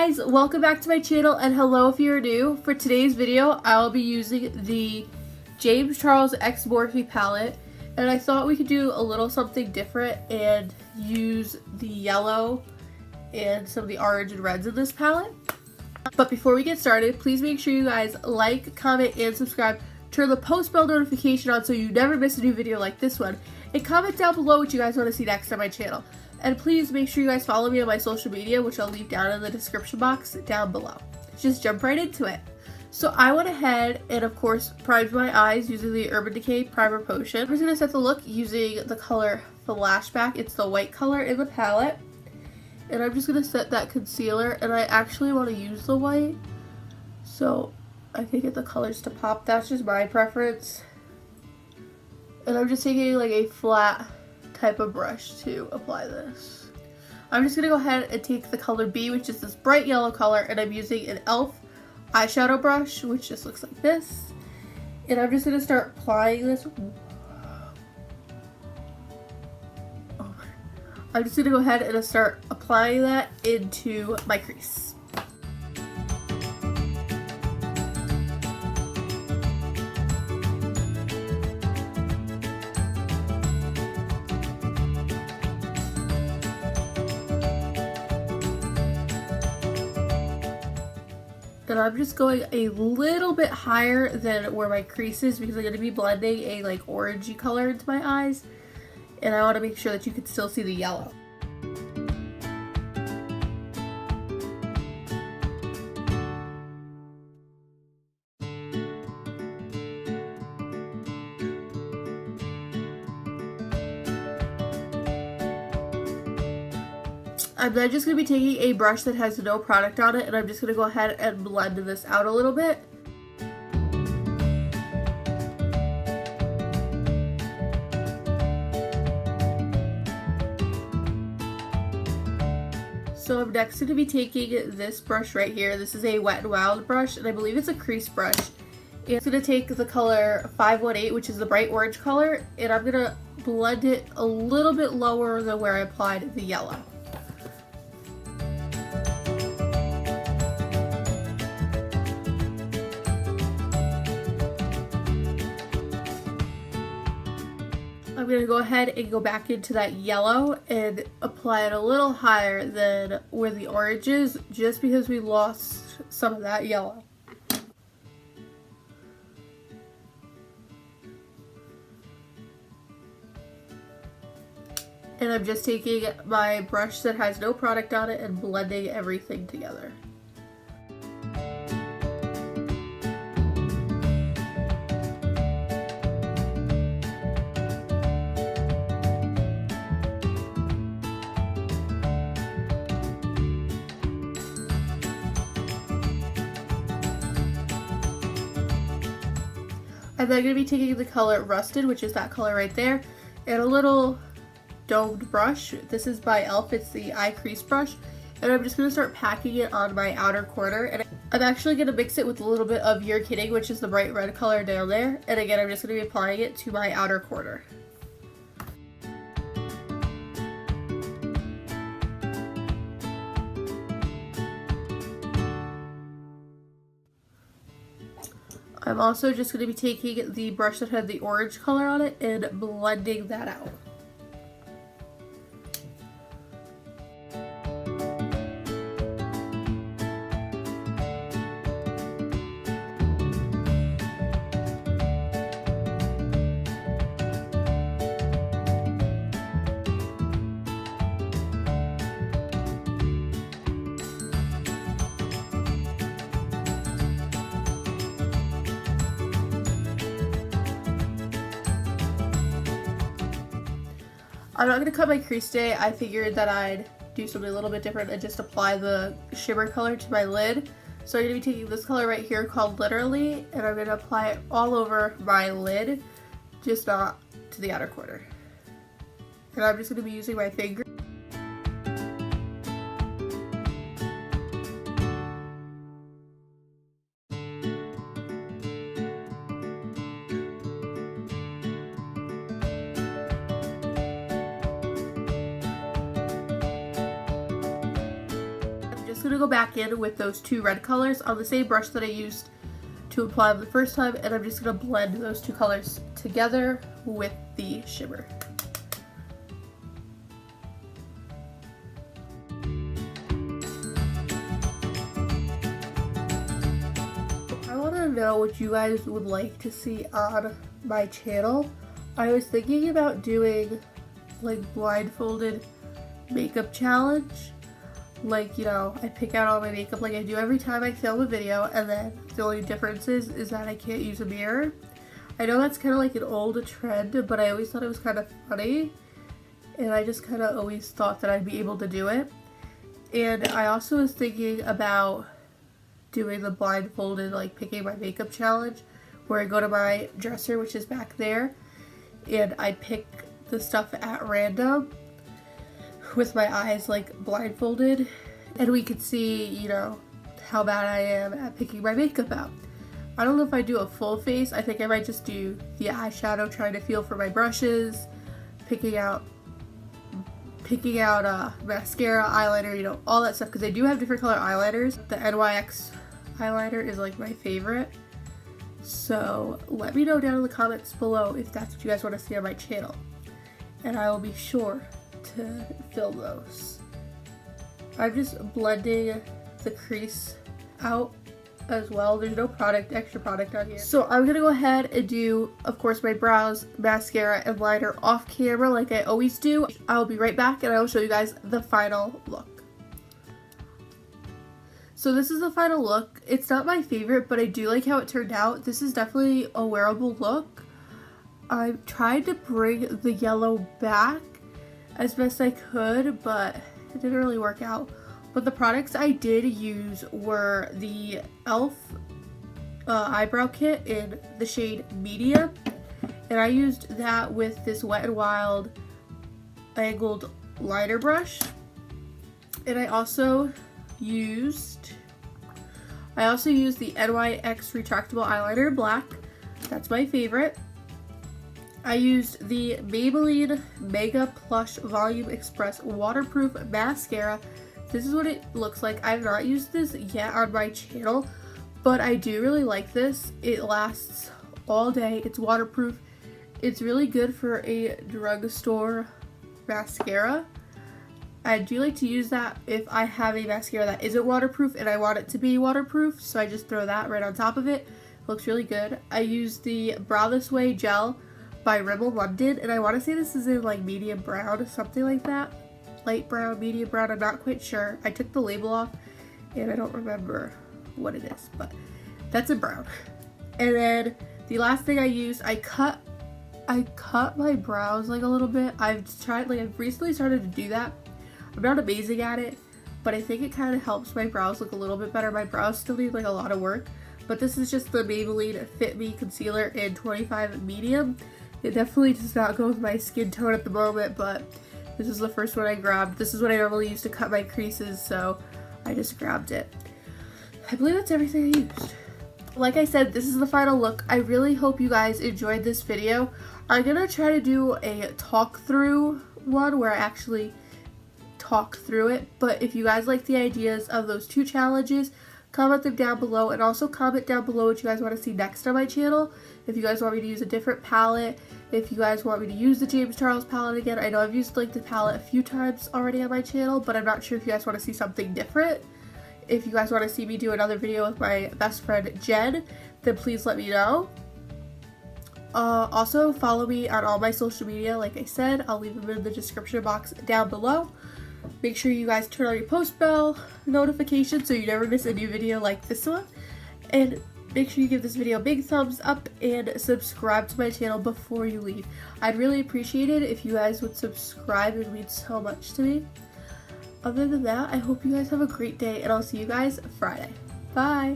guys, welcome back to my channel and hello if you're new. For today's video, I'll be using the James Charles X Morphe palette, and I thought we could do a little something different and use the yellow and some of the orange and reds in this palette. But before we get started, please make sure you guys like, comment, and subscribe. Turn the post bell notification on so you never miss a new video like this one. And comment down below what you guys want to see next on my channel. And please make sure you guys follow me on my social media, which I'll leave down in the description box down below. Just jump right into it. So I went ahead and of course primed my eyes using the Urban Decay Primer Potion. I'm just going to set the look using the color Flashback. It's the white color in the palette. And I'm just going to set that concealer, and I actually want to use the white. So I can get the colors to pop. That's just my preference. And I'm just taking like a flat type of brush to apply this. I'm just going to go ahead and take the color B, which is this bright yellow color, and I'm using an e.l.f. eyeshadow brush, which just looks like this. And I'm just going to start applying this. I'm just going to go ahead and start applying that into my crease. And I'm just going a little bit higher than where my crease is because I'm going to be blending a like orangey color into my eyes. And I want to make sure that you can still see the yellow. I'm then just going to be taking a brush that has no product on it, and I'm just going to go ahead and blend this out a little bit. So I'm next going to be taking this brush right here. This is a Wet n Wild brush, and I believe it's a crease brush. And it's going to take the color 518, which is the bright orange color, and I'm going to blend it a little bit lower than where I applied the yellow. I'm going to go ahead and go back into that yellow and apply it a little higher than where the orange is, just because we lost some of that yellow. And I'm just taking my brush that has no product on it and blending everything together. I'm then going to be taking the color Rusted, which is that color right there, and a little domed brush. This is by e.l.f. It's the eye crease brush, and I'm just going to start packing it on my outer corner. And I'm actually going to mix it with a little bit of You're Kidding, which is the bright red color down there. And again, I'm just going to be applying it to my outer corner. I'm also just going to be taking the brush that had the orange color on it and blending that out. I'm not going to cut my crease today. I figured that I'd do something a little bit different and just apply the shimmer color to my lid. So I'm going to be taking this color right here called Literally, and I'm going to apply it all over my lid, just not to the outer corner. And I'm just going to be using my finger. going to go back in with those two red colors on the same brush that I used to apply them the first time, and I'm just going to blend those two colors together with the shimmer. I want to know what you guys would like to see on my channel. I was thinking about doing like blindfolded makeup challenge. Like, you know, I pick out all my makeup like I do every time I film a video, and then the only difference is that I can't use a mirror. I know that's kind of like an old trend, but I always thought it was kind of funny, and I just kind of always thought that I'd be able to do it. And I also was thinking about doing the blindfolded, like picking my makeup challenge, where I go to my dresser, which is back there, and I pick the stuff at random with my eyes like blindfolded, and we could see, you know, how bad I am at picking my makeup out. I don't know if I do a full face. I think I might just do the eyeshadow, trying to feel for my brushes, picking out mascara, eyeliner, you know, all that stuff, because I do have different color eyeliners. The NYX eyeliner is like my favorite. So let me know down in the comments below if that's what you guys want to see on my channel, and I will be sure to film those. I'm just blending the crease out as well. There's no extra product on here. So I'm gonna go ahead and do, of course, my brows, mascara, and liner off camera like I always do. I'll be right back and I will show you guys the final look. So this is the final look. It's not my favorite, but I do like how it turned out. This is definitely a wearable look. I tried to bring the yellow back as best I could, but it didn't really work out. But the products I did use were the e.l.f. eyebrow kit in the shade Medium, and I used that with this Wet n Wild angled liner brush. And I also used the NYX retractable eyeliner in black. That's my favorite. I used the Maybelline Mega Plush Volume Express Waterproof Mascara. This is what it looks like. I have not used this yet on my channel, but I do really like this. It lasts all day. It's waterproof. It's really good for a drugstore mascara. I do like to use that if I have a mascara that isn't waterproof and I want it to be waterproof, so I just throw that right on top of it. It looks really good. I used the Brow This Way Gel by Rimmel London, and I want to say this is in like medium brown, something like that. Light brown, medium brown, I'm not quite sure. I took the label off and I don't remember what it is, but that's a brown. And then the last thing I used, I cut my brows like a little bit. I've recently started to do that. I'm not amazing at it, but I think it kind of helps my brows look a little bit better. My brows still need like a lot of work, but this is just the Maybelline Fit Me Concealer in 25 Medium. It definitely does not go with my skin tone at the moment, but this is the first one I grabbed. This is what I normally use to cut my creases, so I just grabbed it. I believe that's everything I used. Like I said, this is the final look. I really hope you guys enjoyed this video. I'm gonna try to do a talk through one where I actually talk through it, but if you guys like the ideas of those two challenges, comment them down below, and also comment down below what you guys want to see next on my channel. If you guys want me to use a different palette, if you guys want me to use the James Charles palette again. I know I've used like the palette a few times already on my channel, but I'm not sure if you guys want to see something different. If you guys want to see me do another video with my best friend Jen, then please let me know. Also follow me on all my social media. Like I said, I'll leave them in the description box down below. Make sure you guys turn on your post bell notification so you never miss a new video like this one. And make sure you give this video a big thumbs up and subscribe to my channel before you leave. I'd really appreciate it if you guys would subscribe. It would mean so much to me. Other than that, I hope you guys have a great day, and I'll see you guys Friday. Bye!